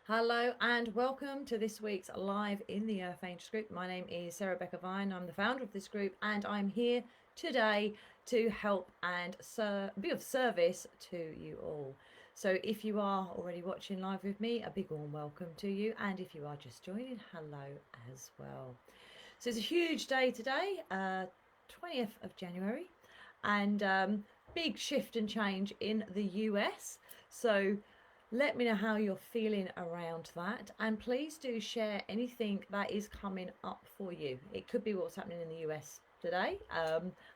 Hello and welcome to this week's Live in the Earth Angels group. My name is Sarah Becca Vine. I'm the founder of this group and I'm here today to help and be of service to you all. So if you are already watching live with me, a big warm welcome to you. And if you are just joining, hello as well. So it's a huge day today, 20th of January, and big shift and change in the US. So let me know how you're feeling around that, and please do share anything that is coming up for you. It could be what's happening in the US today.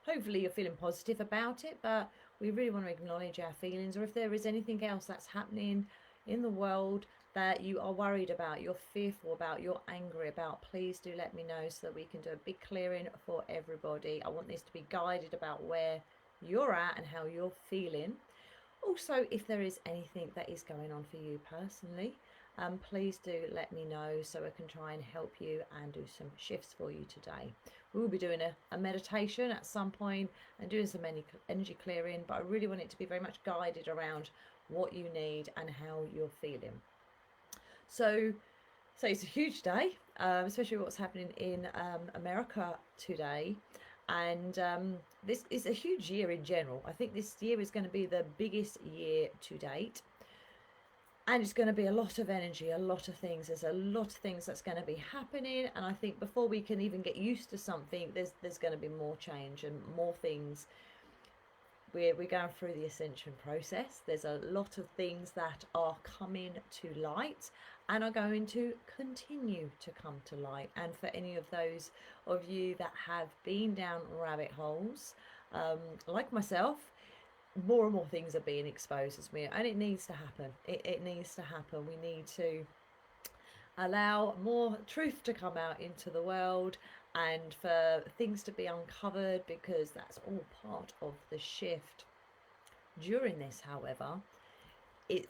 Hopefully you're feeling positive about it, but we really want to acknowledge our feelings, or if there is anything else that's happening in the world that you are worried about, you're fearful about, you're angry about, please do let me know so that we can do a big clearing for everybody. I want this to be guided about where you're at and how you're feeling. Also, if there is anything that is going on for you personally, please do let me know so I can try and help you and do some shifts for you today. We will be doing a meditation at some point and doing some energy clearing, but I really want it to be very much guided around what you need and how you're feeling. So it's a huge day, especially what's happening in America today. And this is a huge year in general. I think this year is going to be the biggest year to date. And it's going to be a lot of energy, a lot of things. There's a lot of things that's going to be happening. And I think before we can even get used to something, there's going to be more change and more things. We're going through the ascension process. There's a lot of things that are coming to light and are going to continue to come to light. And for any of those of you that have been down rabbit holes, like myself, more and more things are being exposed as we, and it needs to happen. It needs to happen. We need to allow more truth to come out into the world and for things to be uncovered, because that's all part of the shift. During this, however,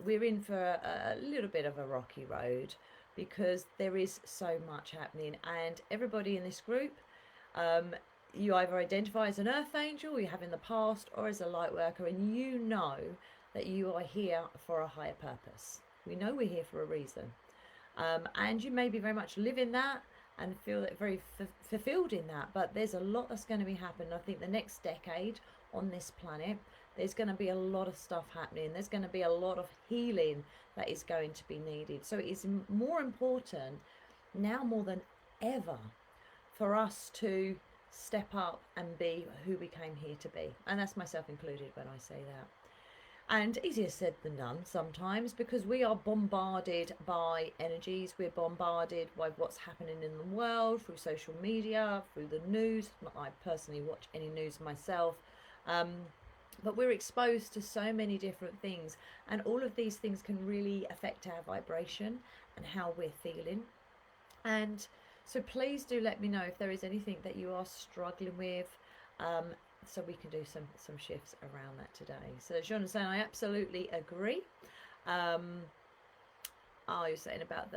we're in for a little bit of a rocky road, because there is so much happening, and everybody in this group, you either identify as an earth angel, you have in the past, or as a light worker, and you know that you are here for a higher purpose. We know we're here for a reason. And you may be very much living that and feel very fulfilled in that, but there's a lot that's going to be happening. I think the next decade on this planet, there's going to be a lot of stuff happening. There's going to be a lot of healing that is going to be needed. So it is more important now more than ever for us to step up and be who we came here to be. And that's myself included when I say that. And easier said than done sometimes, because we are bombarded by energies. We're bombarded by what's happening in the world through social media, through the news. Not that I personally watch any news myself, but we're exposed to so many different things, and all of these things can really affect our vibration and how we're feeling. And so please do let me know if there is anything that you are struggling with, so we can do some shifts around that today. So John is saying, I absolutely agree. You're saying about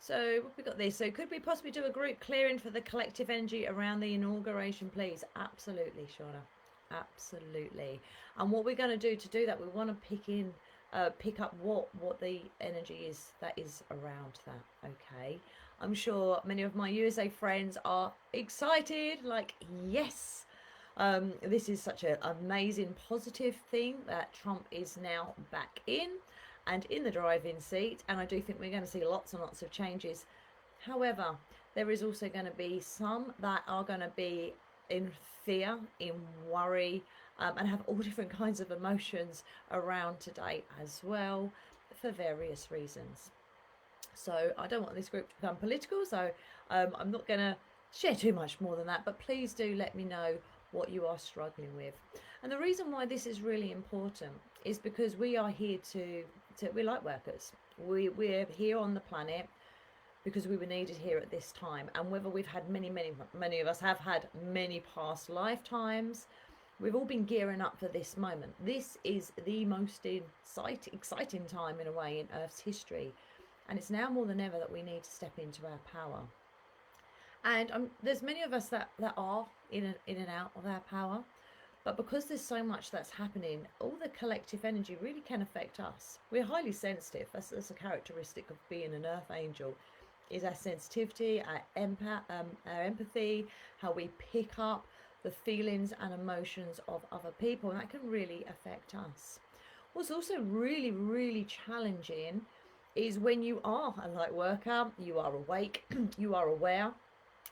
so what we got this. So could we possibly do a group clearing for the collective energy around the inauguration, please? Absolutely, Shauna. Absolutely. And what we're going to do that, we want to pick up what the energy is that is around that. Okay. I'm sure many of my USA friends are excited, like, yes. This is such an amazing positive thing that Trump is now back in and in the driving seat, and I do think we're going to see lots and lots of changes. However, there is also going to be some that are going to be in fear, in worry, and have all different kinds of emotions around today as well, for various reasons. So I don't want this group to become political, so I'm not going to share too much more than that, but please do let me know what you are struggling with. And the reason why this is really important is because we are here we're light workers. We're here on the planet because we were needed here at this time. And whether we've had many of us have had many past lifetimes, we've all been gearing up for this moment. This is the most exciting time in a way in Earth's history. And it's now more than ever that we need to step into our power. And there's many of us that are in and out of our power, But because there's so much that's happening, all the collective energy really can affect us. We're highly sensitive. That's a characteristic of being an earth angel, is our sensitivity, our empathy, how we pick up the feelings and emotions of other people, and that can really affect us. What's also really, really challenging is when you are a light worker, you are awake, you are aware,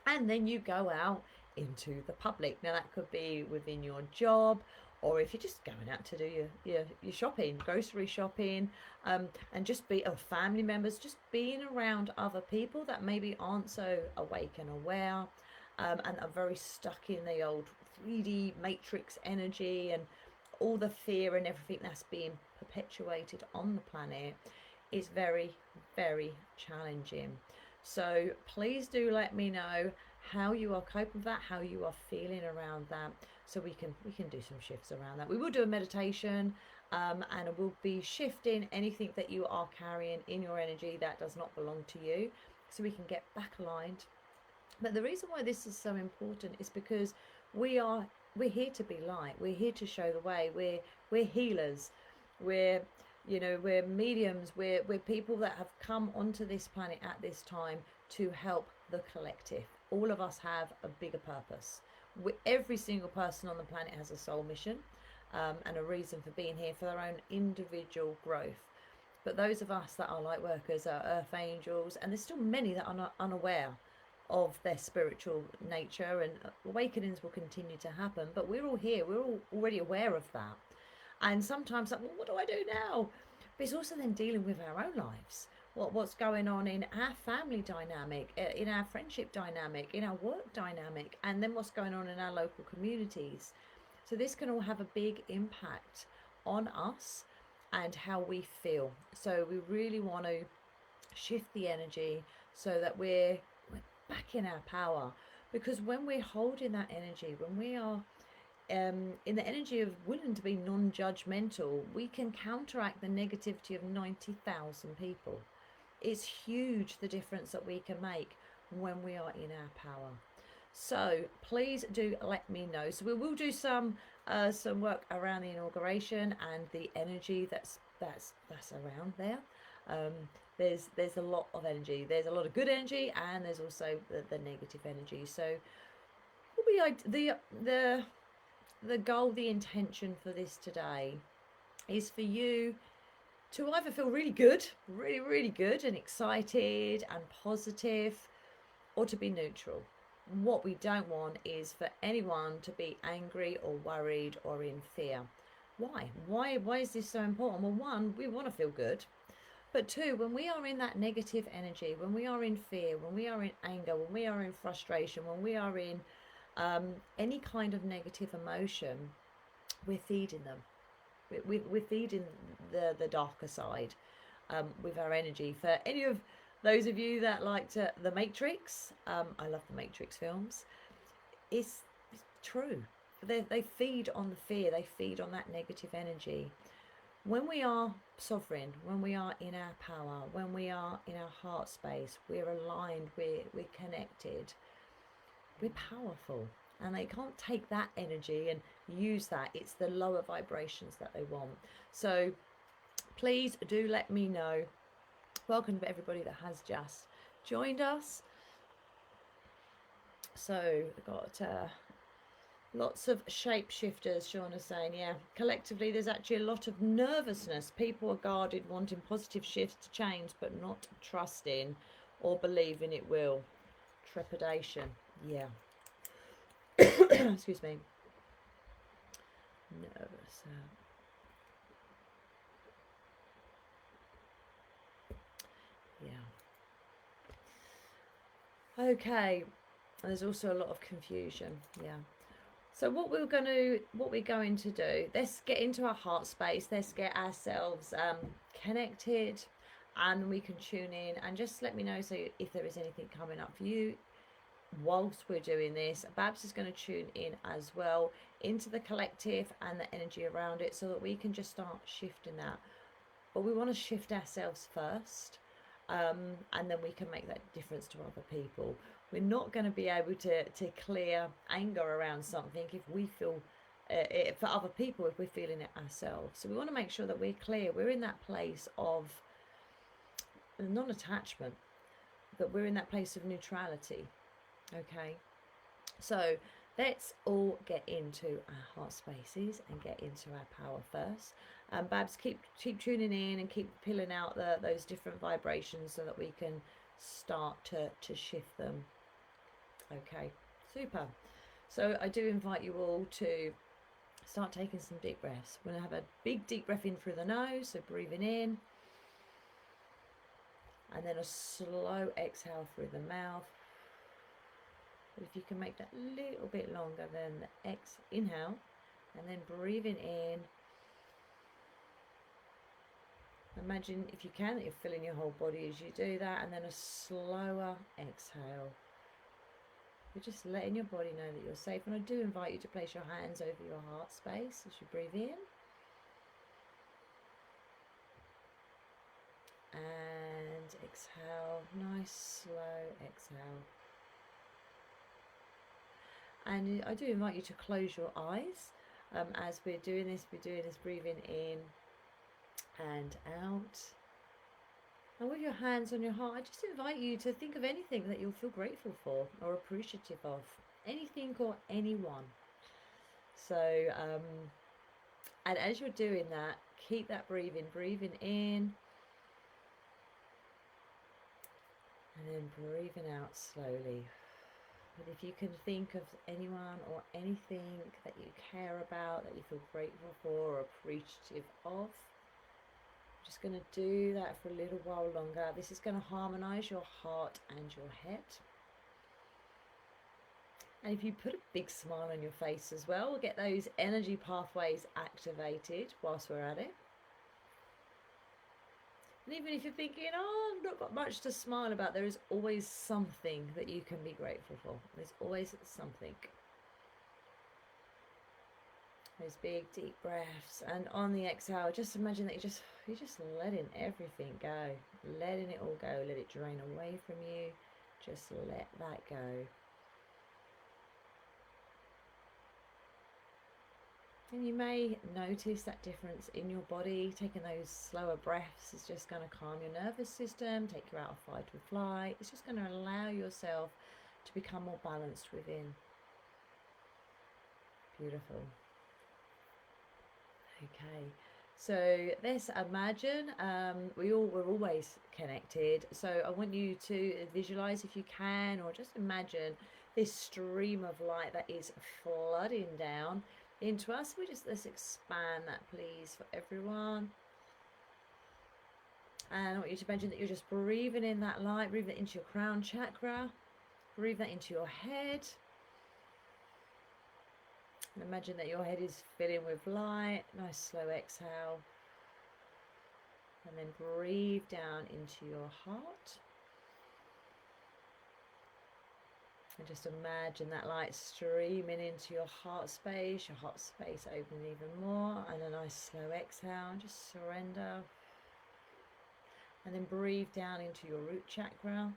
and then you go out into the public. Now that could be within your job, or if you're just going out to do your shopping, grocery shopping, and just be family members, just being around other people that maybe aren't so awake and aware, and are very stuck in the old 3D matrix energy and all the fear and everything that's being perpetuated on the planet is very, very challenging. So please do let me know how you are coping with that, how you are feeling around that, so we can do some shifts around that. We will do a meditation, and we'll be shifting anything that you are carrying in your energy that does not belong to you, so we can get back aligned. But the reason why this is so important is because we're here to be light. We're here to show the way. We're healers. We're we're mediums. We're people that have come onto this planet at this time to help the collective. All of us have a bigger purpose. Every single person on the planet has a soul mission, and a reason for being here for their own individual growth. But those of us that are light workers are earth angels, and there's still many that are not unaware of their spiritual nature, and awakenings will continue to happen. But we're all here. We're all already aware of that. And sometimes, like, well, what do I do now? But it's also then dealing with our own lives. What's going on in our family dynamic, in our friendship dynamic, in our work dynamic, and then what's going on in our local communities. So this can all have a big impact on us and how we feel. So we really want to shift the energy so that we're back in our power. Because when we're holding that energy, when we are in the energy of willing to be non-judgmental, we can counteract the negativity of 90,000 people. It's huge, the difference that we can make when we are in our power. So please do let me know. So we will do some work around the inauguration and the energy that's around there. There's a lot of energy. There's a lot of good energy, and there's also the negative energy. So what will be the goal, the intention for this today is for you to either feel really good, really, really good and excited and positive, or to be neutral. What we don't want is for anyone to be angry or worried or in fear. Why is this so important? Well, one, we want to feel good. But two, when we are in that negative energy, when we are in fear, when we are in anger, when we are in frustration, when we are in any kind of negative emotion, we're feeding them. We're feeding the darker side with our energy. For any of those of you that liked The Matrix, I love the Matrix films. It's true. They feed on the fear. They feed on that negative energy. When we are sovereign, when we are in our power, when we are in our heart space, we're aligned, we're connected, we're powerful. And they can't take that energy and use that. It's the lower vibrations that they want. So please do let me know. Welcome to everybody that has just joined us. So we've got lots of shapeshifters. Sean is saying, yeah, collectively there's actually a lot of nervousness. People are guarded, wanting positive shifts to change, but not trusting or believing it will. Trepidation, yeah. Excuse me. Nervous. Yeah. Okay. And there's also a lot of confusion. Yeah. So what we're going to do, let's get into our heart space. Let's get ourselves connected, and we can tune in and just let me know. So if there is anything coming up for you whilst we're doing this, Babs is going to tune in as well into the collective and the energy around it, so that we can just start shifting that. But we want to shift ourselves first, and then we can make that difference to other people. We're not going to be able to clear anger around something if we feel for other people if we're feeling it ourselves. So we want to make sure that we're clear, we're in that place of non-attachment, that we're in that place of neutrality. Okay, so let's all get into our heart spaces and get into our power first. Babs, keep tuning in and keep pulling out those different vibrations so that we can start to shift them. Okay, super. So I do invite you all to start taking some deep breaths. We're going to have a big deep breath in through the nose, so breathing in, and then a slow exhale through the mouth. But if you can make that a little bit longer than the inhale, and then breathing in. Imagine, if you can, that you're filling your whole body as you do that, and then a slower exhale. You're just letting your body know that you're safe. And I do invite you to place your hands over your heart space as you breathe in. And exhale, nice slow exhale. And I do invite you to close your eyes as we're doing this. We're doing this breathing in and out. And with your hands on your heart, I just invite you to think of anything that you'll feel grateful for or appreciative of. Anything or anyone. So, and as you're doing that, keep that breathing in. And then breathing out slowly. But if you can think of anyone or anything that you care about, that you feel grateful for or appreciative of, just going to do that for a little while longer. This is going to harmonize your heart and your head. And if you put a big smile on your face as well, we'll get those energy pathways activated whilst we're at it. And even if you're thinking, oh, I've not got much to smile about, there is always something that you can be grateful for. There's always something. Those big deep breaths, and on the exhale, just imagine that you're just letting everything go, letting it all go, let it drain away from you. Just let that go. And you may notice that difference in your body. Taking those slower breaths is just going to calm your nervous system, take you out of fight or flight. It's just going to allow yourself to become more balanced within. Beautiful. Okay, so let's imagine we're always connected. So I want you to visualize, if you can, or just imagine this stream of light that is flooding down into us. Let's expand that, please, for everyone. And I want you to imagine that you're just breathing in that light, breathing it into your crown chakra, breathe that into your head. And imagine that your head is filling with light. Nice slow exhale. And then breathe down into your heart. And just imagine that light streaming into your heart space opening even more. And a nice slow exhale. Just surrender. And then breathe down into your root chakra.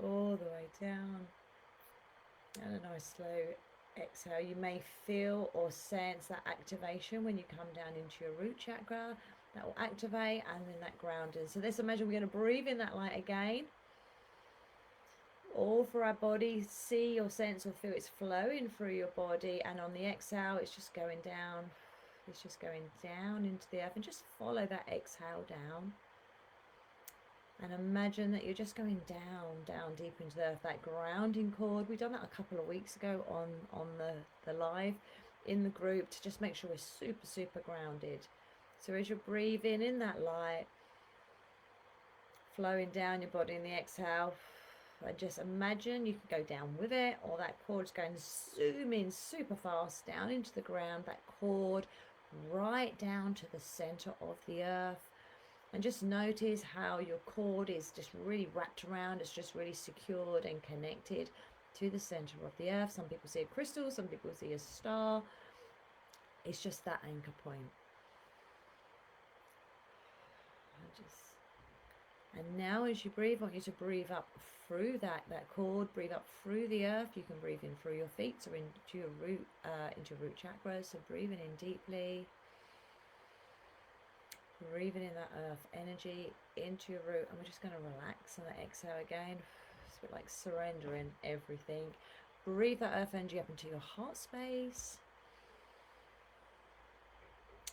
All the way down. And a nice slow exhale. You may feel or sense that activation when you come down into your root chakra. That will activate, and then that grounding. So let's imagine we're going to breathe in that light again. All for our body. See or sense or feel it's flowing through your body. And on the exhale, it's just going down. It's just going down into the earth. And just follow that exhale down. And imagine that you're just going down deep into the earth, that grounding cord. We've done that a couple of weeks ago on the live in the group, to just make sure we're super, super grounded. So as you're breathing in that light, flowing down your body in the exhale, and just imagine you can go down with it, or that cord's going zoom in super fast down into the ground, that cord right down to the center of the earth. And just notice how your cord is just really wrapped around. It's just really secured and connected to the center of the earth. Some people see a crystal, some people see a star. It's just that anchor point. And now as you breathe, I want you to breathe up through that cord, breathe up through the earth. You can breathe in through your feet, so into your root chakra. So breathing in deeply, breathing in that earth energy into your root, and we're just going to relax on that exhale again. It's a bit like surrendering everything. Breathe that earth energy up into your heart space.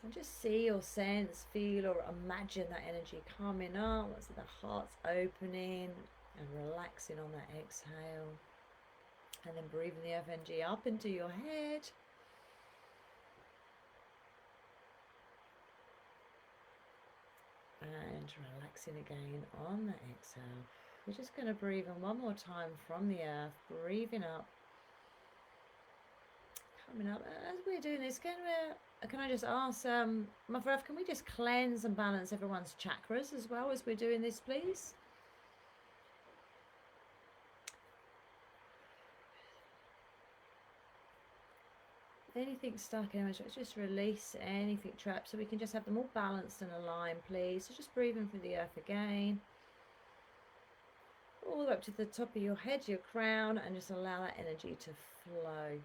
And just see or sense, feel or imagine that energy coming up. Once the heart's opening and relaxing on that exhale. And then breathing the earth energy up into your head. And relaxing again on that exhale. We're just going to breathe in one more time from the earth, breathing up. Coming up. As we're doing this, can I just ask, Mother Earth, can we just cleanse and balance everyone's chakras as well as we're doing this, please? Anything stuck in, just release anything trapped so we can just have them all balanced and aligned, please. So just breathing through the earth again. All the way up to the top of your head, your crown, and just allow that energy to flow.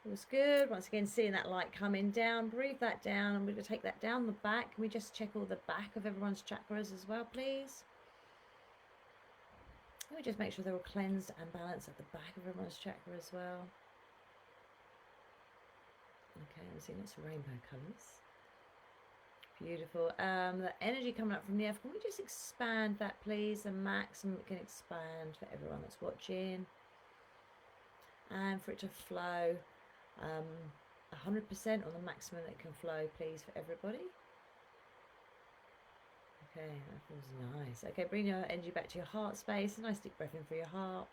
Feels good. Once again, seeing that light coming down, breathe that down, and we're going to take that down the back. Can we just check all the back of everyone's chakras as well, please? Can we just make sure they're all cleansed and balanced at the back of everyone's chakra as well? Okay, I'm seeing lots of rainbow colours. Beautiful. The energy coming up from the earth, can we just expand that, please? The maximum it can expand for everyone that's watching. And for it to flow 100% on the maximum that can flow, please, for everybody. Okay, that feels nice. Okay, bring your energy back to your heart space. A nice deep breath in through your heart.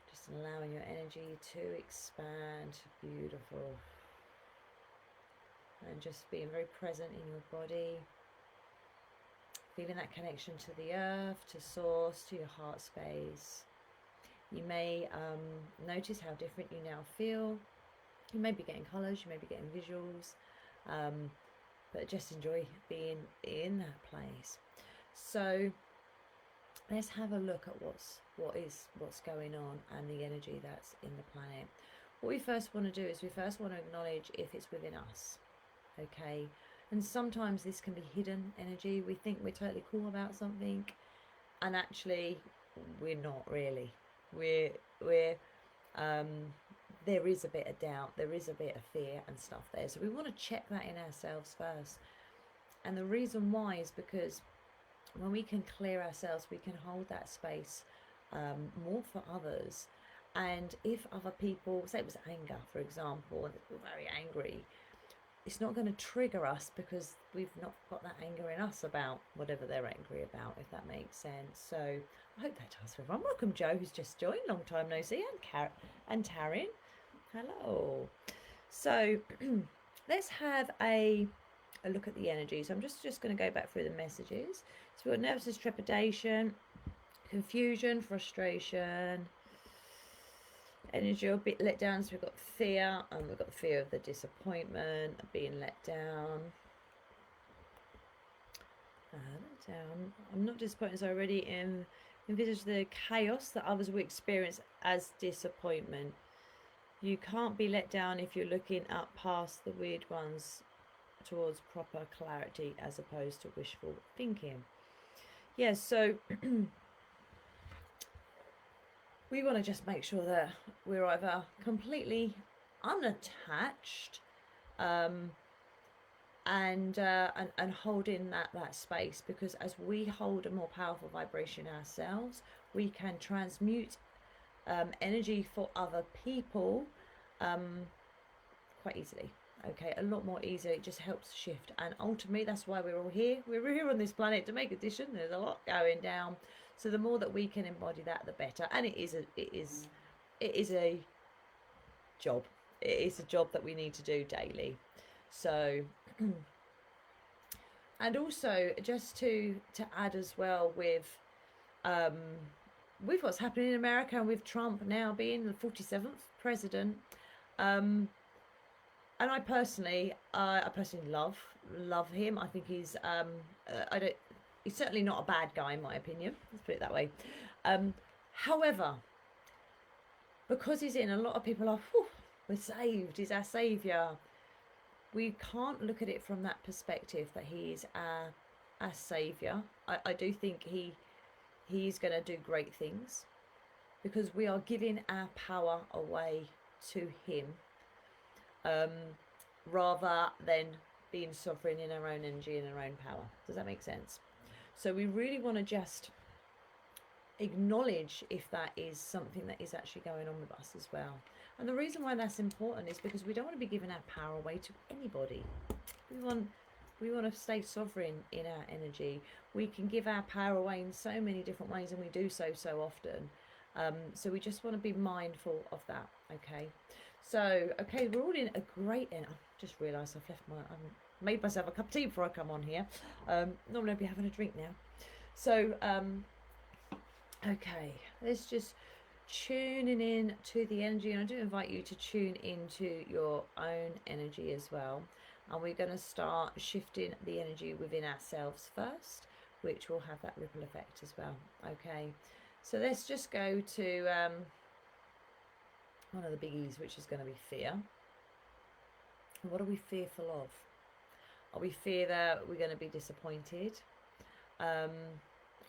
Just allowing your energy to expand. Beautiful. And just being very present in your body. Feeling that connection to the earth, to source, to your heart space. You may notice how different you now feel. You may be getting colours, you may be getting visuals, but just enjoy being in that place. So let's have a look at what's going on and the energy that's in the planet. What we first want to do is we first want to acknowledge if it's within us, okay? And sometimes this can be hidden energy. We think we're totally cool about something, and actually we're not really. There is a bit of doubt, there is a bit of fear and stuff there, so we want to check that in ourselves first. And the reason why is because when we can clear ourselves, we can hold that space more for others. And if other people, say it was anger, for example, and we're very angry, it's not going to trigger us because we've not got that anger in us about whatever they're angry about, if that makes sense. So I hope that does for everyone. Welcome Joe, who's just joined, long time no see, and Taryn. Hello. So let's have a look at the energy. So I'm just going to go back through the messages. So we've got nervousness, trepidation, confusion, frustration, energy a bit let down. So we've got fear, and we've got the fear of the disappointment, being let down. I'm not disappointed, so I already envisage the chaos that others will experience as disappointment. You can't be let down if you're looking up past the weird ones towards proper clarity as opposed to wishful thinking. Yes, so we want to just make sure that we're either completely unattached and holding that space, because as we hold a more powerful vibration ourselves, we can transmute energy for other people quite easily. Okay, a lot more easily. It just helps shift, and ultimately that's why we're all here. We're here on this planet to make a difference. There's a lot going down, so the more that we can embody that, the better. And it is a job. It is a job that we need to do daily. So and also just to add as well with what's happening in America, and with Trump now being the 47th president, and I personally love him. I think he's He's certainly not a bad guy, in my opinion. Let's put it that way. However, because he's in, a lot of people are, we're saved, he's our saviour. We can't look at it from that perspective, that he is our saviour. I do think he's going to do great things, because we are giving our power away to him, rather than being sovereign in our own energy and our own power. Does that make sense? So we really want to just acknowledge if that is something that is actually going on with us as well. And the reason why that's important is because we don't want to be giving our power away to anybody. We want to stay sovereign in our energy. We can give our power away in so many different ways, and we do so often. So we just want to be mindful of that. Okay. So, okay, we're all in a great, and I just realised I've made myself a cup of tea before I come on here. Normally I'd be having a drink now. So, okay, let's just tuning in to the energy, and I do invite you to tune into your own energy as well. And we're going to start shifting the energy within ourselves first, which will have that ripple effect as well. Okay, so let's just go to one of the biggies, which is going to be fear. What are we fearful of? Are we fear that we're going to be disappointed?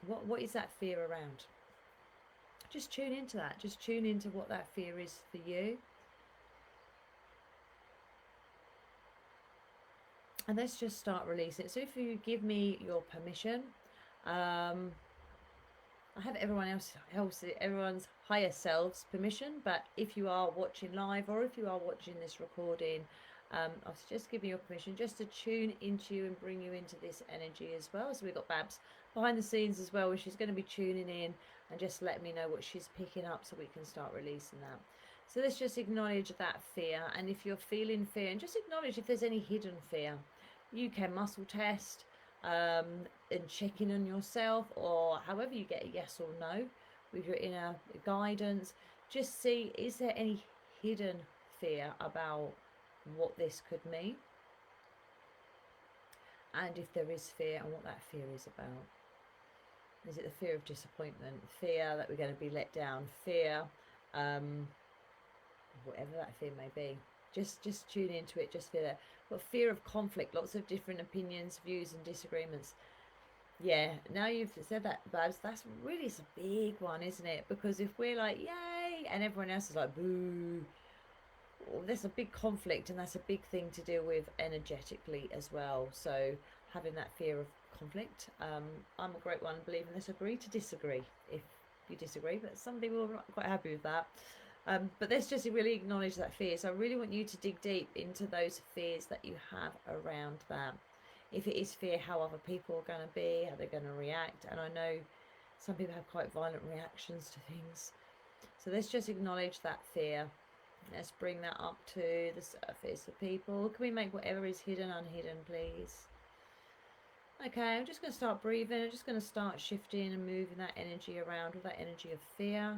What is that fear around? Just tune into that. Just tune into what that fear is for you. And let's just start releasing it. So if you give me your permission, I have everyone's higher selves permission, but if you are watching live or if you are watching this recording, I'll just give you your permission just to tune into you and bring you into this energy as well. So we've got Babs behind the scenes as well, where she's going to be tuning in and just let me know what she's picking up so we can start releasing that. So let's just acknowledge that fear. And if you're feeling fear, and just acknowledge if there's any hidden fear. You can muscle test and check in on yourself, or however you get a yes or no with your inner guidance. Just see, is there any hidden fear about what this could mean? And if there is fear, and what that fear is about. Is it the fear of disappointment, fear that we're going to be let down, fear, whatever that fear may be? Just tune into it, just feel it. But fear of conflict, lots of different opinions, views and disagreements. Yeah, now you've said that, Babs, that's really a big one, isn't it? Because if we're like, yay, and everyone else is like, boo, well, there's a big conflict, and that's a big thing to deal with energetically as well. So having that fear of conflict, I'm a great one believing this, agree to disagree if you disagree, but some people are not quite happy with that. But let's just really acknowledge that fear. So I really want you to dig deep into those fears that you have around that. If it is fear, how other people are going to be, how they're going to react. And I know some people have quite violent reactions to things. So let's just acknowledge that fear. Let's bring that up to the surface of people. Can we make whatever is hidden unhidden, please? Okay, I'm just going to start breathing. I'm just going to start shifting and moving that energy around with that energy of fear.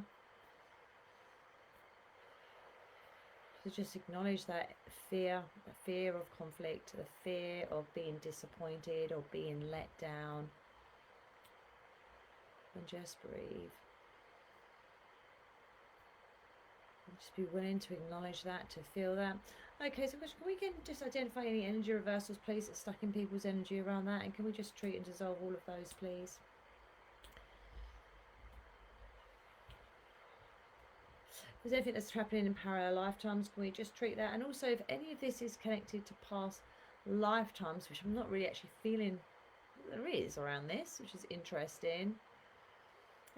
So just acknowledge that fear, the fear of conflict, the fear of being disappointed or being let down. And just breathe. And just be willing to acknowledge that, to feel that. Okay, so question, can we just identify any energy reversals, please, that's stuck in people's energy around that? And can we just treat and dissolve all of those, please? If there's anything that's happening in parallel lifetimes, can we just treat that? And also, if any of this is connected to past lifetimes, which I'm not really actually feeling there is around this, which is interesting.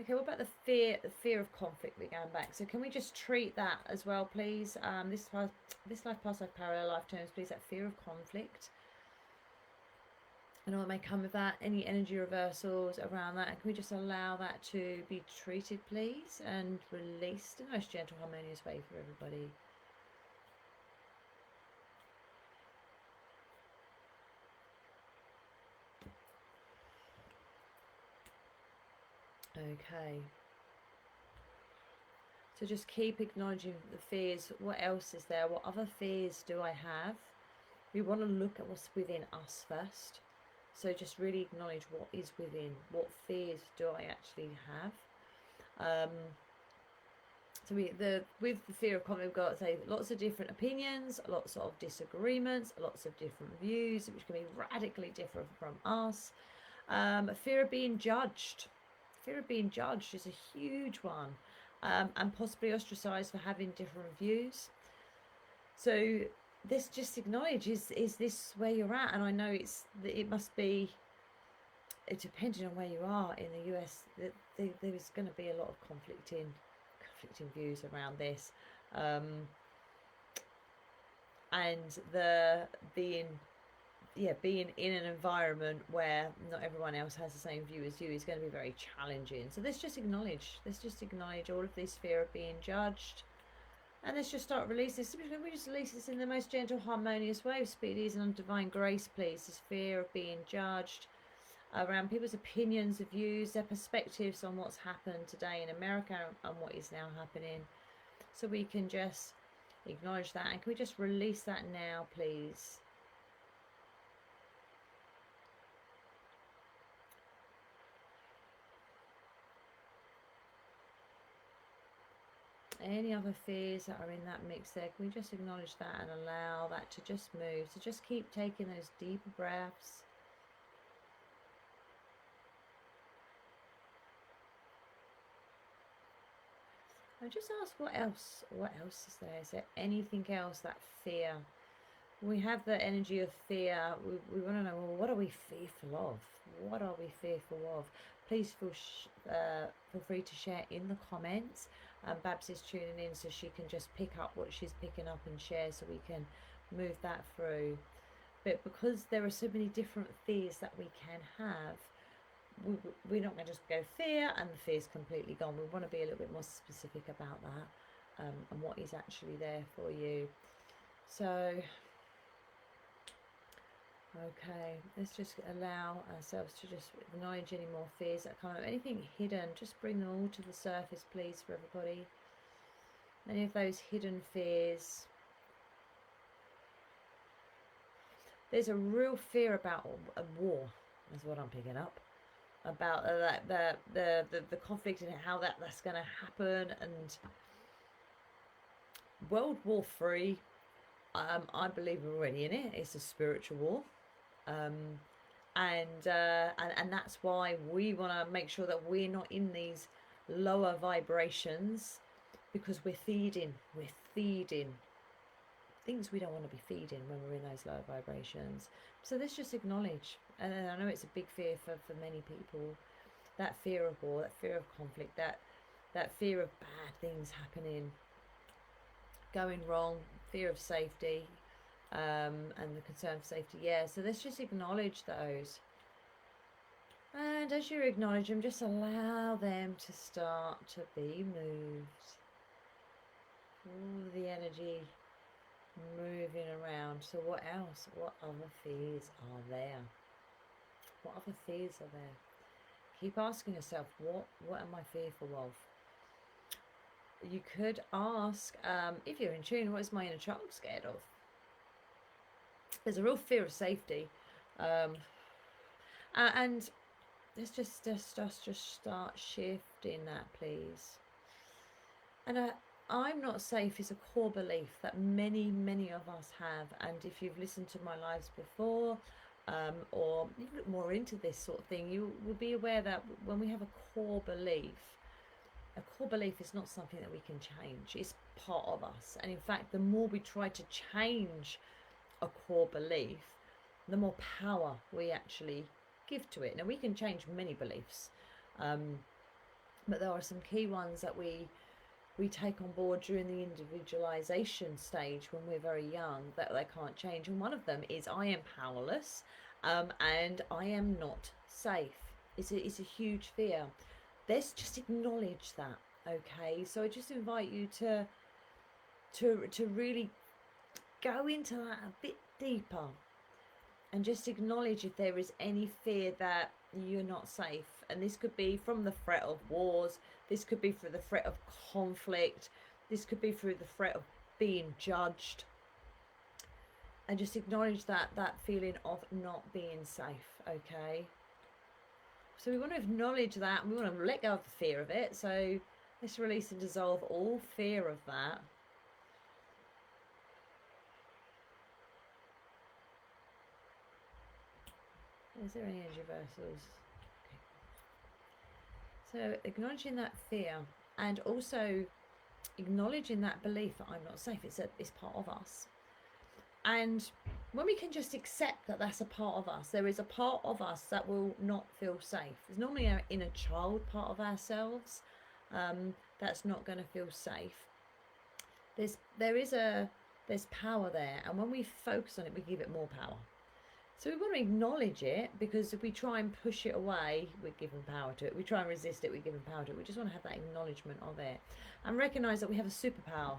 Okay, what about the fear of conflict? We're going back. So can we just treat that as well, please? This life, past life, parallel lifetimes, please. That fear of conflict. And what may come with that, any energy reversals around that, and can we just allow that to be treated, please, and released in the most gentle, harmonious way for everybody. Okay. So just keep acknowledging the fears. What else is there? What other fears do I have? We want to look at what's within us first. So just really acknowledge what is within. What fears do I actually have? So with the fear of conflict, we've got to say lots of different opinions, lots of disagreements, lots of different views, which can be radically different from us. Fear of being judged. Fear of being judged is a huge one, and possibly ostracized for having different views. So this just acknowledge, is this where you're at? And I know it must be, depending on where you are in the US, there's going to be a lot of conflicting views around this, and being in an environment where not everyone else has the same view as you is going to be very challenging. So let's just acknowledge all of this fear of being judged, and let's just start releasing this. We just release this in the most gentle, harmonious way. Speed, ease, and divine grace, please. This fear of being judged around people's opinions, of views, their perspectives on what's happened today in America and what is now happening. So we can just acknowledge that, and can we just release that now, please? Any other fears that are in that mix there, can we just acknowledge that and allow that to just move? So just keep taking those deeper breaths. And just ask what else is there? Is there anything else, that fear? We have the energy of fear. We want to know, well, what are we fearful of? What are we fearful of? Please feel free to share in the comments. Babs is tuning in, so she can just pick up what she's picking up and share, so we can move that through. But because there are so many different fears that we can have, we're not going to just go fear and the fear's completely gone. We want to be a little bit more specific about that, and what is actually there for you. So okay, let's just allow ourselves to just acknowledge any more fears that come up. Anything hidden, just bring them all to the surface, please, for everybody. Any of those hidden fears. There's a real fear about a war, is what I'm picking up. About the conflict and how that's going to happen. And World War III, I believe we're already in it. It's a spiritual war. And that's why we want to make sure that we're not in these lower vibrations, because we're feeding things we don't want to be feeding when we're in those lower vibrations. So let's just acknowledge, and I know it's a big fear for many people, that fear of war, that fear of conflict, that fear of bad things happening, going wrong, fear of safety, and the concern for safety. So let's just acknowledge those, and as you acknowledge them, just allow them to start to be moved. All the energy moving around. So what else? What other fears are there? What other fears are there? Keep asking yourself, what am I fearful of? You could ask, if you're in tune, what is my inner child scared of? There's a real fear of safety, and let's just start shifting that, please. And I'm not safe is a core belief that many of us have. And if you've listened to my lives before, or you look more into this sort of thing, you will be aware that when we have a core belief is not something that we can change. It's part of us. And in fact, the more we try to change a core belief, the more power we actually give to it. Now, we can change many beliefs, but there are some key ones that we take on board during the individualization stage when we're very young that they can't change. And one of them is, I am powerless, and I am not safe. It's a huge fear. Let's just acknowledge that, okay? So I just invite you to really go into that a bit deeper, and just acknowledge if there is any fear that you're not safe. And this could be from the threat of wars, this could be through the threat of conflict, this could be through the threat of being judged. And just acknowledge that feeling of not being safe. Okay, so we want to acknowledge that, and we want to let go of the fear of it. So let's release and dissolve all fear of that. Is there any energy reversals? Okay. So acknowledging that fear, and also acknowledging that belief that I'm not safe. It's part of us. And when we can just accept that that's a part of us, there is a part of us that will not feel safe. There's normally an inner child part of ourselves that's not going to feel safe. There's power there, and when we focus on it, we give it more power. So we want to acknowledge it, because if we try and push it away, we're giving power to it. We try and resist it, we're giving power to it. We just want to have that acknowledgement of it, and recognize that we have a superpower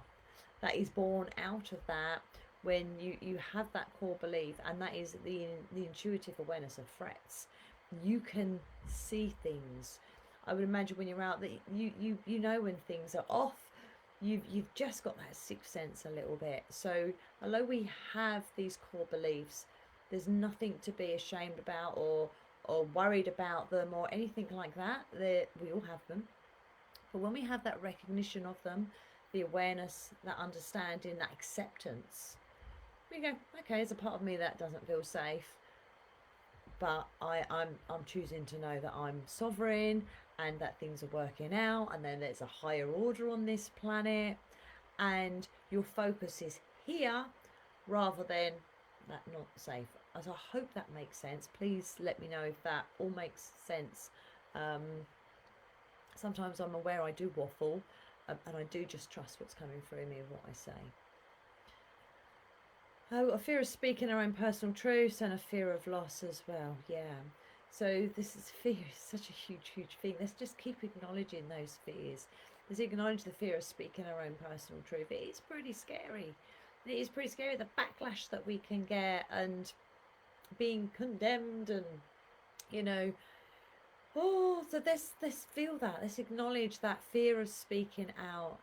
that is born out of that. When you have that core belief, and that is the intuitive awareness of threats. You can see things. I would imagine when you're out that you know when things are off. You've just got that sixth sense a little bit. So although we have these core beliefs, there's nothing to be ashamed about or worried about them or anything like that. We all have them. But when we have that recognition of them, the awareness, that understanding, that acceptance, we go, okay, there's a part of me that doesn't feel safe, but I'm choosing to know that I'm sovereign and that things are working out, and then there's a higher order on this planet, and your focus is here rather than that not safe. As I hope that makes sense. Please let me know if that all makes sense. Sometimes I'm aware I do waffle, and I do just trust what's coming through me of what I say. A fear of speaking our own personal truths, and a fear of loss as well. Yeah. So this is fear is such a huge thing. Let's just keep acknowledging those fears. Let's acknowledge the fear of speaking our own personal truth. It is pretty scary. It is pretty scary, the backlash that we can get, and being condemned, and so let's feel that. Let's acknowledge that fear of speaking out.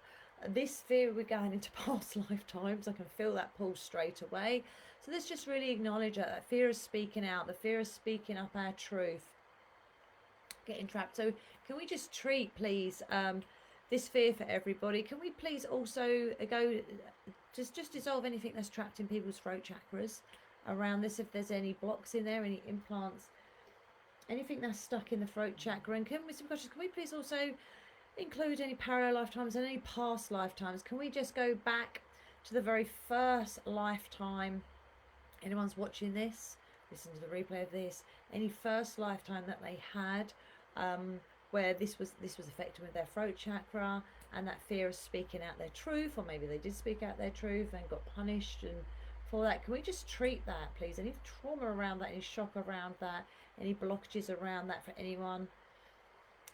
This fear, we're going into past lifetimes. I can feel that pull straight away. So let's just really acknowledge that fear of speaking out, the fear of speaking up our truth, getting trapped. So can we just treat, please, this fear for everybody? Can we please also go just dissolve anything that's trapped in people's throat chakras around this? If there's any blocks in there, any implants, anything that's stuck in the throat chakra. And can we please also include any parallel lifetimes and any past lifetimes? Can we just go back to the very first lifetime? Anyone's watching this, listen to the replay of this, any first lifetime that they had, where this was affected with their throat chakra, and that fear of speaking out their truth, or maybe they did speak out their truth and got punished and for that. Can we just treat that, please? Any trauma around that, any shock around that, any blockages around that for anyone?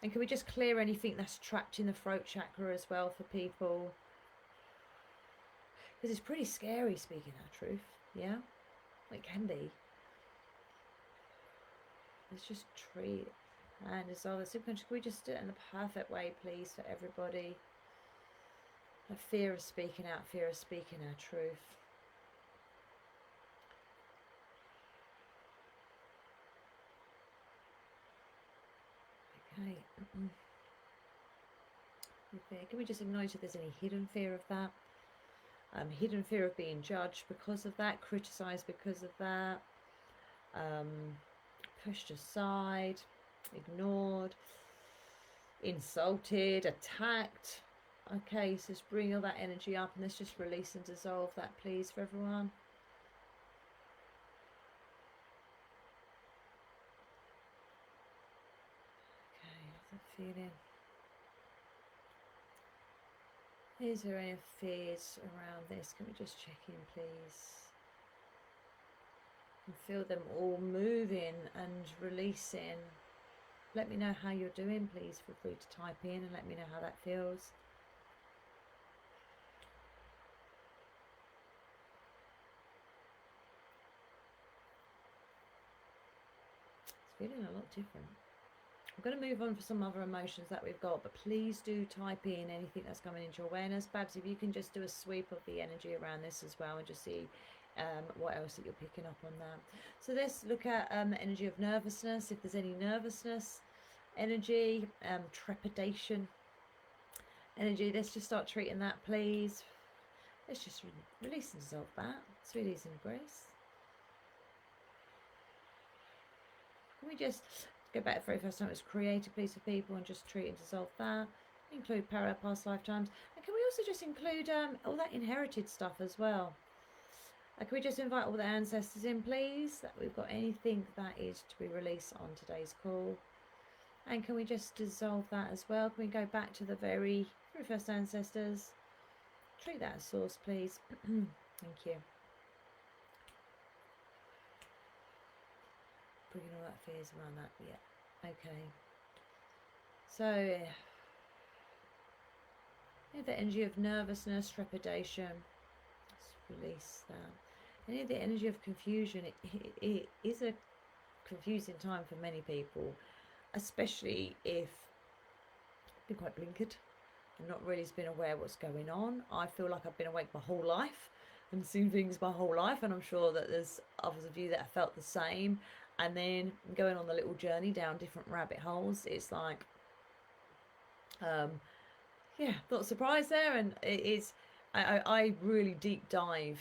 And can we just clear anything that's trapped in the throat chakra as well for people? Because it's pretty scary speaking our truth, yeah? It can be. Let's just treat and dissolve the subconscious. Can we just do it in the perfect way, please, for everybody? A fear of speaking out, fear of speaking our truth. Okay. Can we just acknowledge if there's any hidden fear of that? Hidden fear of being judged because of that, criticized because of that, pushed aside, ignored, insulted, attacked. Okay, so just bring all that energy up, and let's just release and dissolve that, please, for everyone. Okay, how's that feeling? Is there any fears around this? Can we just check in, please? And feel them all moving and releasing. Let me know how you're doing, please. Feel free to type in and let me know how that feels. It's feeling a lot different. I'm going to move on for some other emotions that we've got, but please do type in anything that's coming into your awareness. Babs, if you can just do a sweep of the energy around this as well, and just see what else that you're picking up on that. So let's look at energy of nervousness. If there's any nervousness energy, trepidation energy, let's just start treating that, please. Let's just release and dissolve that. Sweet ease and grace. Can we just go back to the very first time it was created, please, for people, and just treat and dissolve that? Include parallel past lifetimes. And can we also just include all that inherited stuff as well? Can we just invite all the ancestors in, please? That we've got anything that is to be released on today's call. And can we just dissolve that as well? Can we go back to the very first ancestors? Treat that as source, please. Thank you. Bringing all that fears around that. Yeah. Okay. So, yeah, the energy of nervousness, trepidation. Let's release that. Any of the energy of confusion. It is a confusing time for many people, especially if been quite blinkered and not really been aware what's going on. I feel like I've been awake my whole life and seen things my whole life, and I'm sure that there's others of you that have felt the same. And then going on the little journey down different rabbit holes, it's like, yeah, not surprised there. And it is, I really deep dive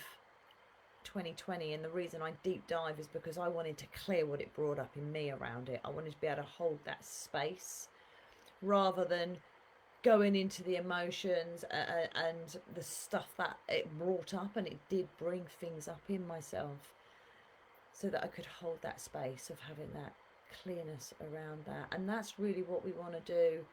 2020, and the reason I deep dive is because I wanted to clear what it brought up in me around it. I wanted to be able to hold that space rather than going into the emotions and the stuff that it brought up, and it did bring things up in myself, so that I could hold that space of having that clearness around that. And that's really what we want to do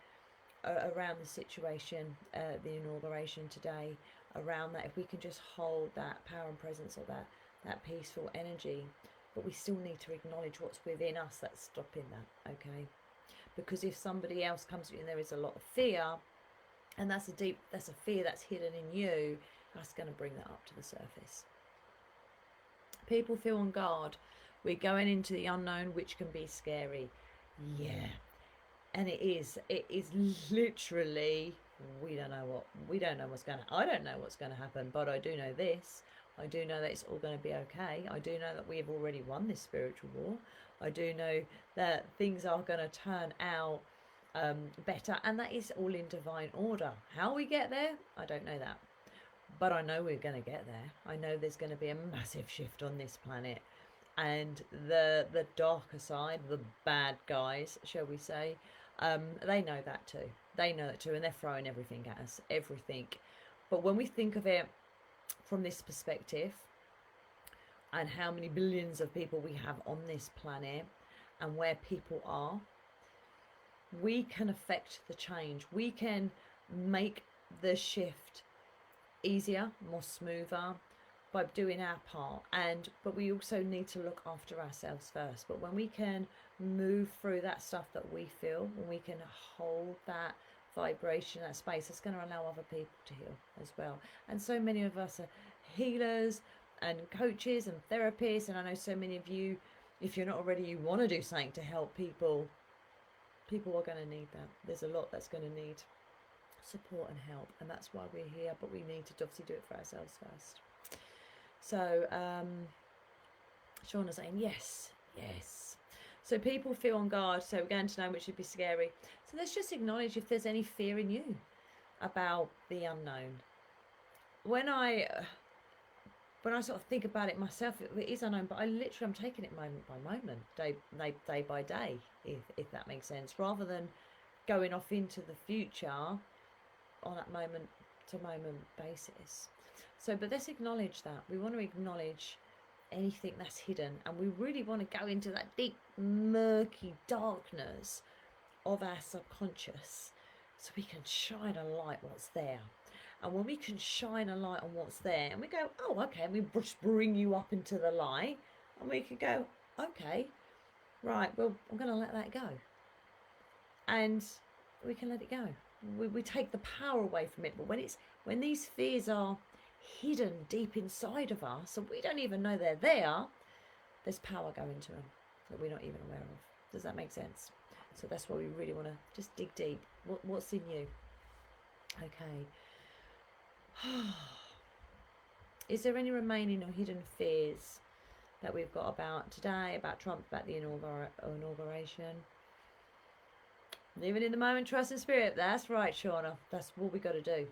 around the situation, the inauguration today, around that. If we can just hold that power and presence of that peaceful energy, but we still need to acknowledge what's within us that's stopping that, okay? Because if somebody else comes to you and there is a lot of fear, and that's a fear that's hidden in you, that's going to bring that up to the surface. People feel on guard. We're going into the unknown, which can be scary. Yeah. And it is literally, we don't know what's going to, I don't know what's going to happen, but I do know this. I do know that it's all going to be okay. I do know that we have already won this spiritual war. I do know that things are going to turn out better, and that is all in divine order. How we get there, I don't know that. But I know we're going to get there. I know there's going to be a massive shift on this planet. And the darker side, the bad guys, shall we say, they know that too. They know it too, and they're throwing everything at us, everything. But when we think of it from this perspective, and how many billions of people we have on this planet, and where people are, we can affect the change. We can make the shift easier, more smoother, by doing our part. But we also need to look after ourselves first. But when we can move through that stuff that we feel, when we can hold that vibration, that space, it's going to allow other people to heal as well. And so many of us are healers and coaches and therapists, and I know so many of you, if you're not already, you want to do something to help people. People are going to need that. There's a lot that's going to need support and help, and that's why we're here. But we need to obviously do it for ourselves first. So Shauna's saying yes. So people feel on guard, so we're going to know, which would be scary. So let's just acknowledge if there's any fear in you about the unknown. When I sort of think about it myself, it is unknown, but I'm taking it moment by moment, day by day, if that makes sense, rather than going off into the future on that moment to moment basis. So, but let's acknowledge that. We want to acknowledge anything that's hidden, and we really want to go into that deep, murky darkness of our subconscious, so we can shine a light what's there. And when we can shine a light on what's there, and we go, oh, okay, and we just bring you up into the light, and we can go, okay, right, well, I'm going to let that go. And we can let it go. We take the power away from it. But when these fears are hidden deep inside of us, and we don't even know they're there, there's power going to them that we're not even aware of. Does that make sense? So that's why we really want to just dig deep. What's in you? Okay. Is there any remaining or hidden fears that we've got about today, about Trump, about the inauguration? Living in the moment, trust and spirit. That's right, Shauna. That's what we got to do.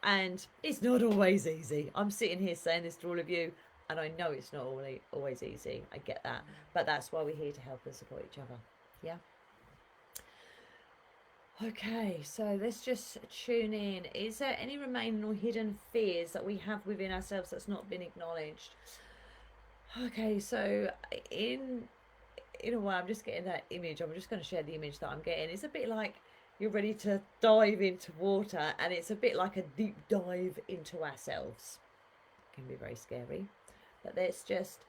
And it's not always easy. I'm sitting here saying this to all of you, and I know it's not always easy. I get that. But that's why we're here to help and support each other. Yeah? Okay, so let's just tune in. Is there any remaining or hidden fears that we have within ourselves that's not been acknowledged? Okay, so in a way, I'm just getting that image. I'm just going to share the image that I'm getting. It's a bit like you're ready to dive into water, and it's a bit like a deep dive into ourselves. It can be very scary, but let's just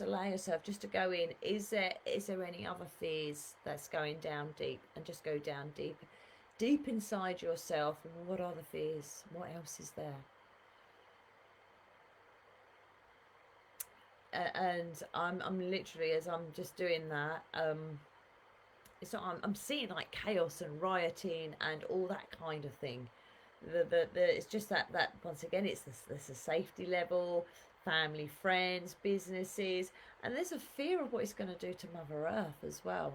allow yourself just to go in. Is there any other fears that's going down deep? And just go down deep inside yourself. And what are the fears? What else is there? And I'm literally, as I'm just doing that, it's not, I'm seeing like chaos and rioting and all that kind of thing. It's just that once again, it's there's a safety level, family, friends, businesses, and there's a fear of what it's going to do to Mother Earth as well.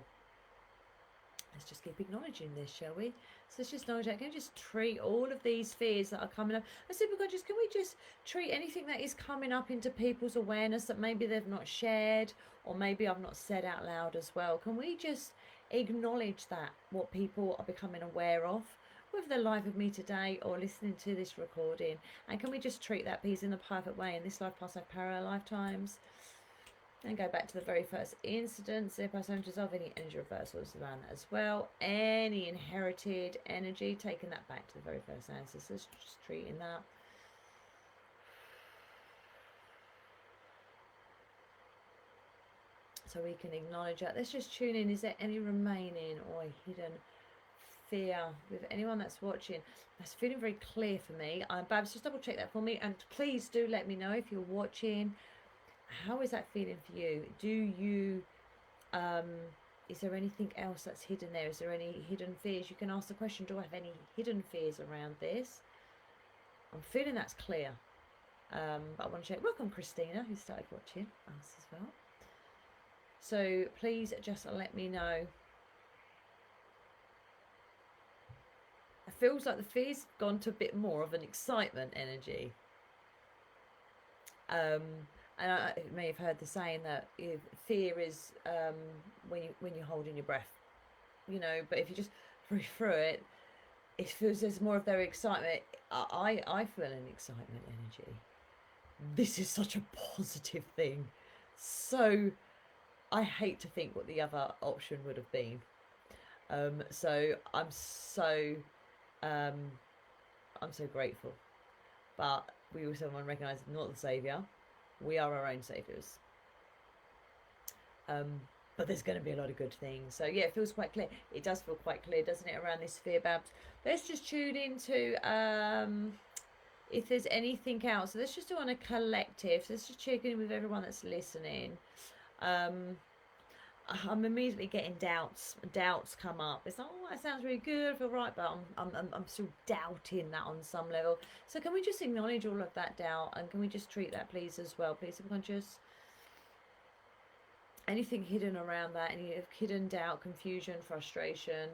Let's just keep acknowledging this, shall we? So let's just acknowledge that. Can we just treat all of these fears that are coming up? I said, can we just treat anything that is coming up into people's awareness that maybe they've not shared, or maybe I've not said out loud as well? Can we just acknowledge that, what people are becoming aware of, whether they're live with me today or listening to this recording? And can we just treat that piece in the perfect way in this life, past life, parallel lifetimes? And go back to the very first incident. Zero percentages of any energy reversals around that as well. Any inherited energy, taking that back to the very first ancestors, just treating that. So we can acknowledge that. Let's just tune in. Is there any remaining or hidden fear with anyone that's watching? That's feeling very clear for me. Babs, just double check that for me. And please do let me know if you're watching. How is that feeling for you? Do you, is there anything else that's hidden there? Is there any hidden fears? You can ask the question, do I have any hidden fears around this? I'm feeling that's clear. But I want to check. Welcome, Christina, who started watching us as well. So please just let me know. It feels like the fear's gone to a bit more of an excitement energy. And you may have heard the saying that fear is when you're holding your breath, you know. But if you just breathe through it, it feels there's more of their excitement. I feel an excitement energy. This is such a positive thing. So I hate to think what the other option would have been. So I'm so grateful. But we also want to recognise not the saviour. We are our own saviours. But there's going to be a lot of good things. So yeah, it feels quite clear. It does feel quite clear, doesn't it, around this fear, Babs? Let's just tune into if there's anything else. So let's just do on a collective. So let's just check in with everyone that's listening. I'm immediately getting doubts come up. It's like, oh, that sounds really good, I feel right, but I'm still doubting that on some level. So can we just acknowledge all of that doubt, and can we just treat that, please, as well, please, subconscious? Anything hidden around that, any hidden doubt, confusion, frustration.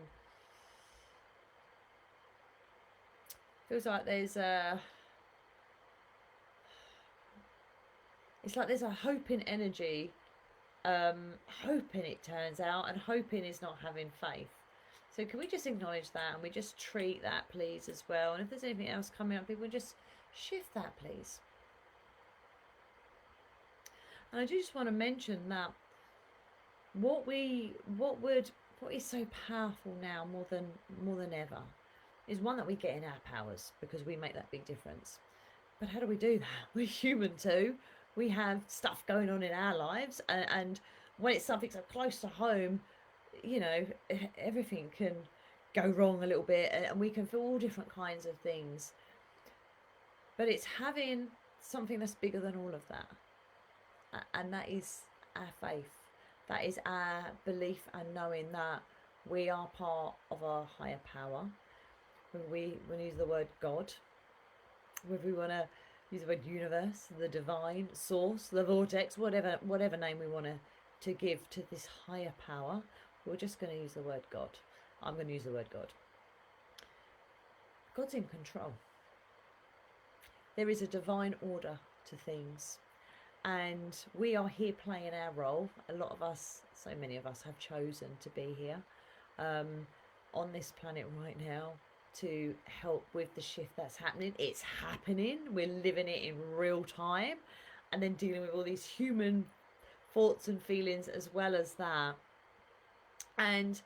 Feels like there's it's like there's a hoping energy. Hoping it turns out, and hoping is not having faith. So can we just acknowledge that, and we just treat that, please, as well? And if there's anything else coming up, people just shift that, please. And I do just want to mention that what is so powerful now more than ever is one, that we get in our powers, because we make that big difference. But how do we do that? We're human too. We have stuff going on in our lives, and when it's something so close to home, you know, everything can go wrong a little bit, and we can feel all different kinds of things. But it's having something that's bigger than all of that, and that is our faith. That is our belief and knowing that we are part of a higher power. When we use the word God, whether we want to use the word universe, the divine, source, the vortex, whatever name we want to give to this higher power. We're just going to use the word God. I'm going to use the word God. God's in control. There is a divine order to things, and we are here playing our role. A lot of us, so many of us, have chosen to be here on this planet right now to help with the shift that's happening. It's happening. We're living it in real time, and then dealing with all these human thoughts and feelings as well as that. And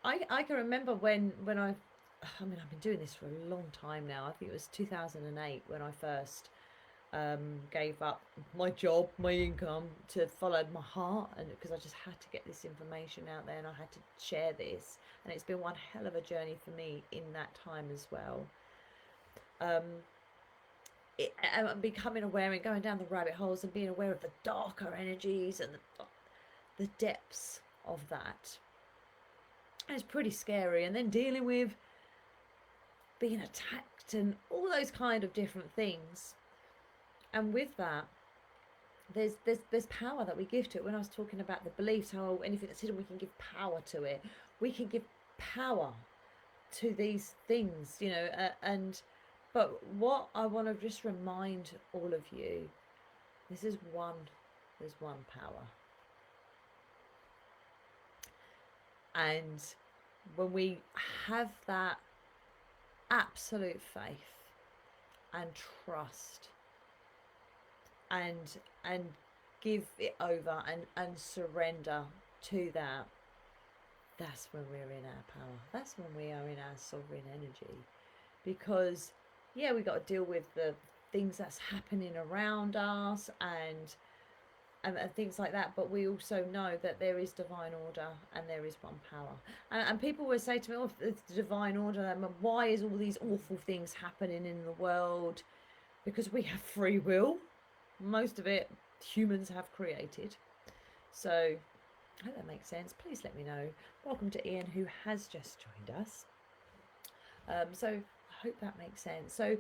I can remember when I've been doing this for a long time now. I think it was 2008 when I first gave up my job, my income, to follow my heart, and because I just had to get this information out there and I had to share this, and it's been one hell of a journey for me in that time as well. Becoming aware and going down the rabbit holes and being aware of the darker energies and the depths of that. And it's pretty scary, and then dealing with being attacked and all those kind of different things. And with that, there's power that we give to it. When I was talking about the beliefs, how anything that's hidden, we can give power to it. We can give power to these things, you know. But what I want to just remind all of you, there's one power. And when we have that absolute faith and trust and give it over and surrender to that, that's when we're in our power. That's when we are in our sovereign energy. Because yeah, we got to deal with the things that's happening around us and things like that, but we also know that there is divine order and there is one power. And people will say to me, oh, it's the divine order, why is all these awful things happening in the world? Because we have free will. Most of it humans have created. So I hope that makes sense. Please let me know. Welcome to Ian, who has just joined us. So I hope that makes sense. So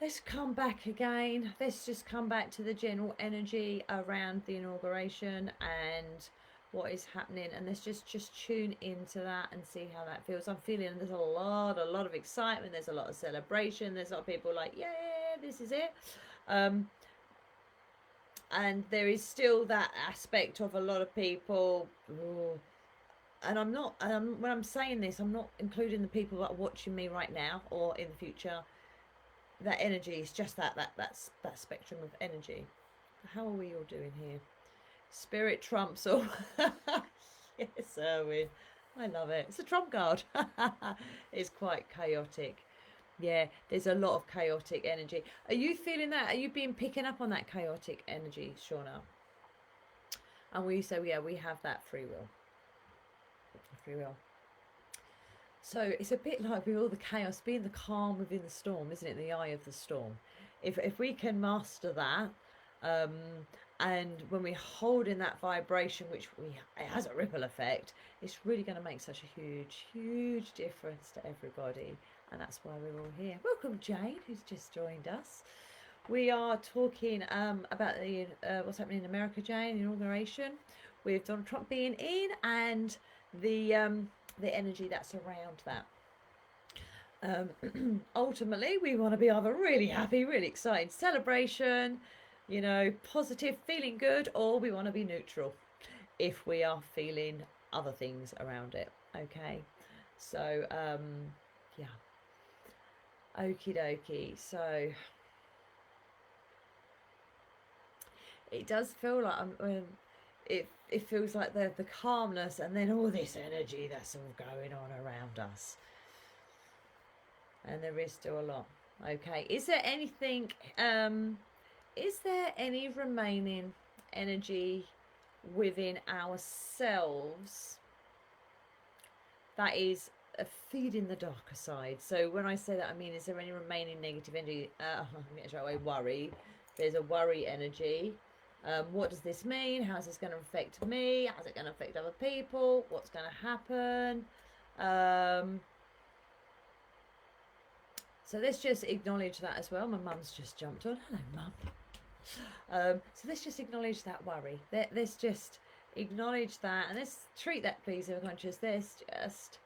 let's come back again. Let's just come back to the general energy around the inauguration and what is happening, and let's just tune into that and see how that feels. I'm feeling there's a lot of excitement. There's a lot of celebration. There's a lot of people like, yeah, this is it. And there is still that aspect of a lot of people. Ooh, and I'm not. When I'm saying this, I'm not including the people that are watching me right now or in the future. That energy is just that spectrum of energy. How are we all doing here? Spirit trumps all. Yes, Erwin. I love it. It's a trump card. It's quite chaotic. Yeah, there's a lot of chaotic energy. Are you feeling that? Are you picking up on that chaotic energy, Shauna? And we say, yeah, we have that free will. Free will. So it's a bit like with all the chaos, being the calm within the storm, isn't it? The eye of the storm. If we can master that, and when we hold in that vibration, which it has a ripple effect, it's really going to make such a huge difference to everybody. And that's why we're all here. Welcome, Jane, who's just joined us. We are talking about the what's happening in America, Jane, inauguration, with Donald Trump being in, and the energy that's around that. Ultimately, we want to be either really happy, really excited, celebration, you know, positive, feeling good, or we want to be neutral if we are feeling other things around it. Okay, so yeah, okie dokie. So it does feel like it feels like the calmness and then all this energy that's all going on around us. And there is still a lot. Okay, is there anything, is there any remaining energy within ourselves that is feeding the darker side? So when I say that, I mean, is there any remaining negative energy? I'm going to show worry. There's a worry energy. What does this mean? How's this going to affect me? How's it going to affect other people? What's going to happen? So let's just acknowledge that as well. My mum's just jumped on. Hello, mum. So let's just acknowledge that worry. Let's just acknowledge that, and let's treat that, please, unconscious. Let's just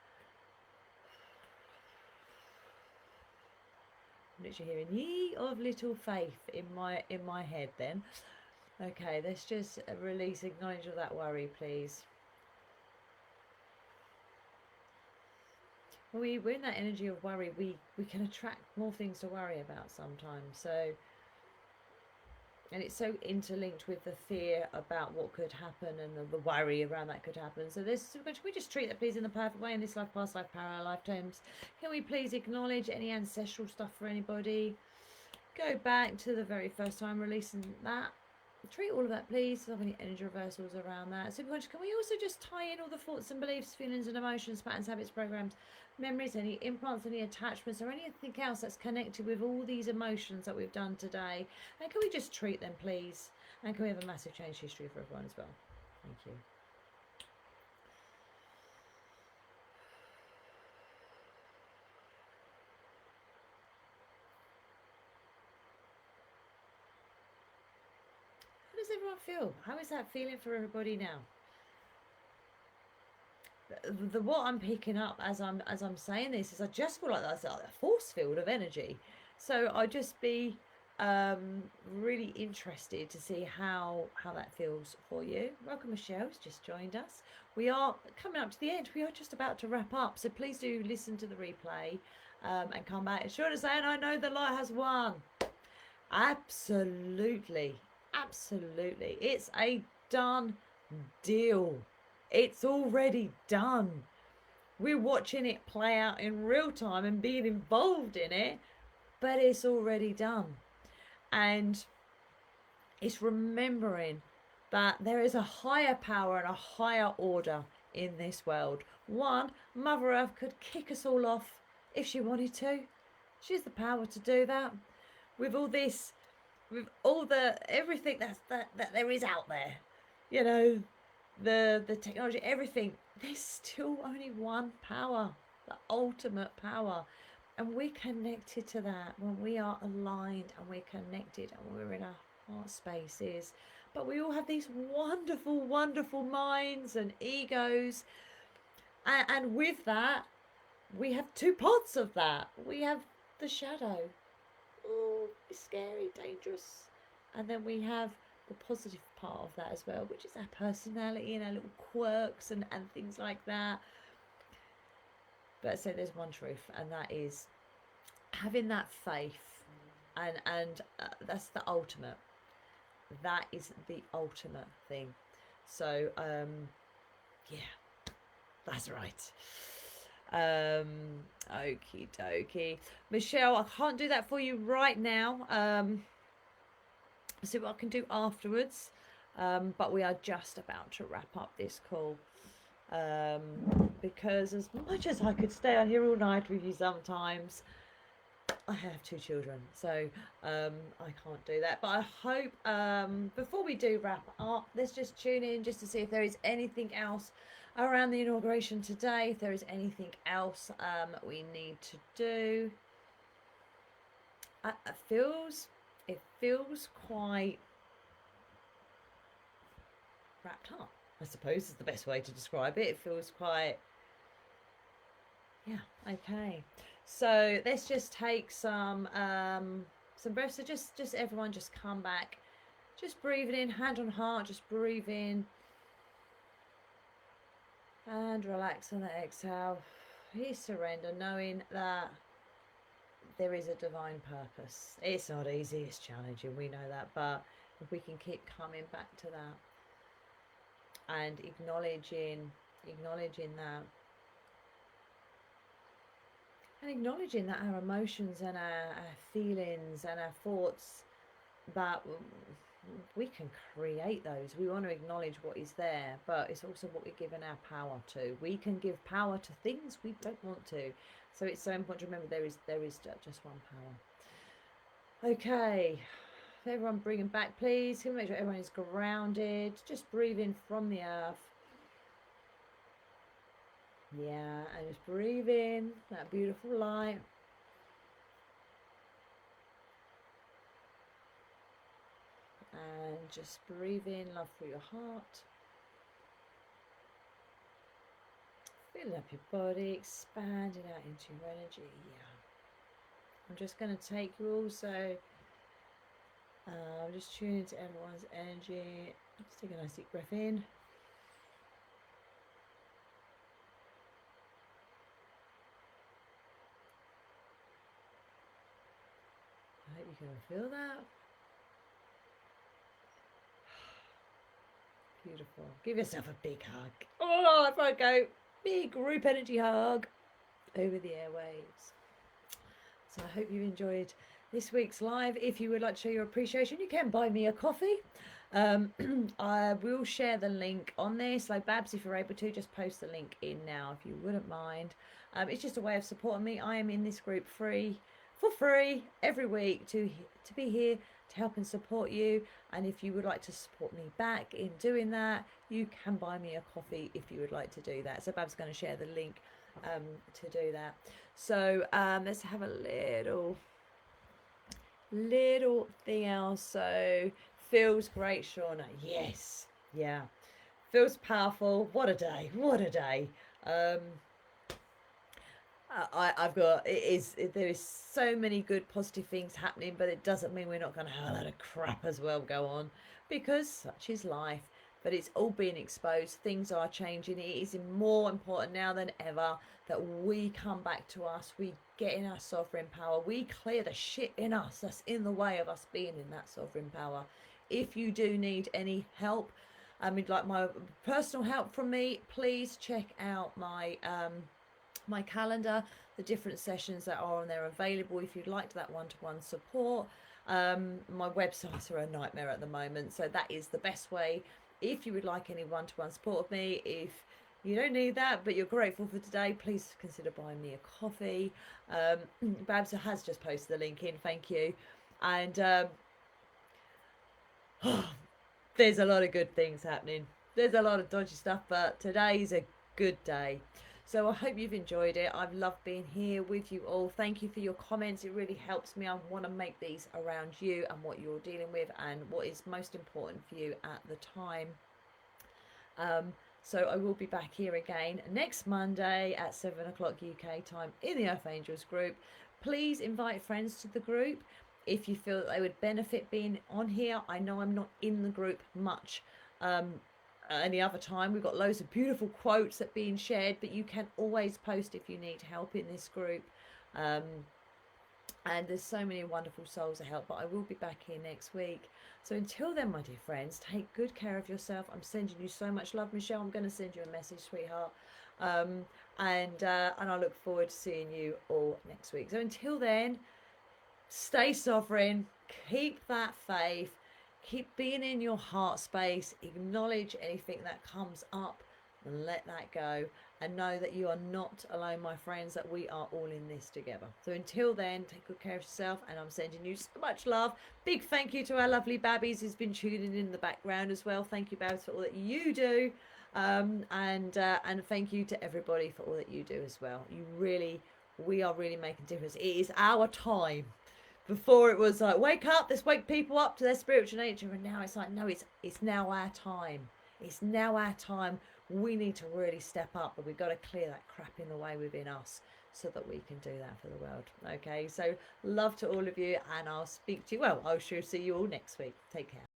literally hearing ye of little faith in my head. Then, okay, let's just release, acknowledge all that worry, please. When we're in that energy of worry, we can attract more things to worry about sometimes. So. And it's so interlinked with the fear about what could happen and the worry around that could happen. So can we just treat that, please, in the perfect way in this life, past life, parallel lifetimes? Can we please acknowledge any ancestral stuff for anybody? Go back to the very first time, releasing that. Treat all of that, please. Have any energy reversals around that? Superconscious, can we also just tie in all the thoughts and beliefs, feelings and emotions, patterns, habits, programs, memories, any implants, any attachments, or anything else that's connected with all these emotions that we've done today? And can we just treat them, please? And can we have a massive change history for everyone as well? Thank you. How does everyone feel? How is that feeling for everybody now? What I'm picking up as I'm saying this is I just feel like that's a force field of energy. So I'd just be really interested to see how that feels for you. Welcome, Michelle, who's just joined us. We are coming up to the end. We are just about to wrap up, so please do listen to the replay and come back. And Shona saying, I know the light has won. Absolutely, absolutely. It's a done deal. It's already done. We're watching it play out in real time and being involved in it, but it's already done. And it's remembering that there is a higher power and a higher order in this world. One, Mother Earth could kick us all off if she wanted to. She has the power to do that. With all this, with all the everything that there is out there, you know, the technology, everything, there's still only one power, the ultimate power. And we're connected to that when we are aligned and we're connected and we're in our heart spaces. But we all have these wonderful, wonderful minds and egos. And with that, we have two parts of that. We have the shadow. Oh, it's scary, dangerous. And then we have the positive part of that as well, which is our personality and our little quirks and things like that. But so there's one truth, and that is having that faith, and that's the ultimate. That is the ultimate thing. So yeah, that's right. Okie dokie. Michelle, I can't do that for you right now. See what I can do afterwards. But we are just about to wrap up this call. Because as much as I could stay on here all night with you sometimes, I have 2 children, so I can't do that. But I hope before we do wrap up, let's just tune in just to see if there is anything else around the inauguration today, if there is anything else we need to do. It feels quite wrapped up, I suppose is the best way to describe it. It feels quite, yeah, okay. So let's just take some breaths. So just everyone just come back, just breathing in, hand on heart, just breathe in and relax on the exhale. Please surrender, knowing that there is a divine purpose. It's not easy, it's challenging, we know that, but if we can keep coming back to that and acknowledging that, and acknowledging that our emotions and our feelings and our thoughts, that we can create those. We want to acknowledge what is there, but it's also what we're giving our power to. We can give power to things we don't want to. So it's so important to remember there is just one power. Okay, everyone bring them back, please. Can we make sure everyone is grounded? Just breathe in from the earth. Yeah, and just breathe in that beautiful light. And just breathe in love through your heart. Fill up your body, expand it out into your energy. Yeah. I'm just going to take you also. Just tune into everyone's energy. Just take a nice deep breath in. I hope you can feel that. Beautiful. Give yourself a big hug. Oh, if I go, big group energy hug over the airwaves. So I hope you enjoyed this week's live. If you would like to show your appreciation, you can buy me a coffee. I will share the link on this. Like Babs, if you're able to, just post the link in now if you wouldn't mind. It's just a way of supporting me. I am in this group for free every week to be here to help and support you. And if you would like to support me back in doing that, you can buy me a coffee if you would like to do that. So Bab's going to share the link to do that. So let's have a little thing else. So feels great, Shauna. Yes, yeah, feels powerful. What a day! What a day! I've got there is so many good positive things happening, but it doesn't mean we're not going to have a lot of crap as well go on, because such is life. But it's all being exposed. Things are changing. It is more important now than ever that we come back to us. We get in our sovereign power. We clear the shit in us that's in the way of us being in that sovereign power. If you do need any help, I mean, like my personal help from me, please check out my my calendar, the different sessions that are on there available if you'd like that one-to-one support. My websites are a nightmare at the moment, so that is the best way if you would like any one-to-one support of me. If you don't need that but you're grateful for today, please consider buying me a coffee. Babs has just posted the link in, thank you. And there's a lot of good things happening. There's a lot of dodgy stuff, but today's a good day. So I hope you've enjoyed it. I've loved being here with you all. Thank you for your comments. It really helps me. I want to make these around you and what you're dealing with and what is most important for you at the time. So I will be back here again next Monday at 7 o'clock UK time in the Earth Angels group. Please invite friends to the group if you feel that they would benefit being on here. I know I'm not in the group much any other time. We've got loads of beautiful quotes that are being shared, but you can always post if you need help in this group. And there's so many wonderful souls to help, but I will be back here next week. So until then, my dear friends, take good care of yourself. I'm sending you so much love, Michelle. I'm going to send you a message, sweetheart. And I look forward to seeing you all next week. So until then, stay sovereign, keep that faith, keep being in your heart space, acknowledge anything that comes up and let that go, and know that you are not alone, my friends, that we are all in this together. So until then, take good care of yourself, and I'm sending you so much love. Big thank you to our lovely Babbies who's been tuning in the background as well. Thank you, Babs, for all that you do, and thank you to everybody for all that you do as well. We are really making a difference. It is our time. Before it was like, wake up, let's wake people up to their spiritual nature, and now it's like, no, it's now our time. It's now our time. We need to really step up, but we've got to clear that crap in the way within us so that we can do that for the world. Okay, so love to all of you, and I'll speak to you. Well, I shall see you all next week. Take care.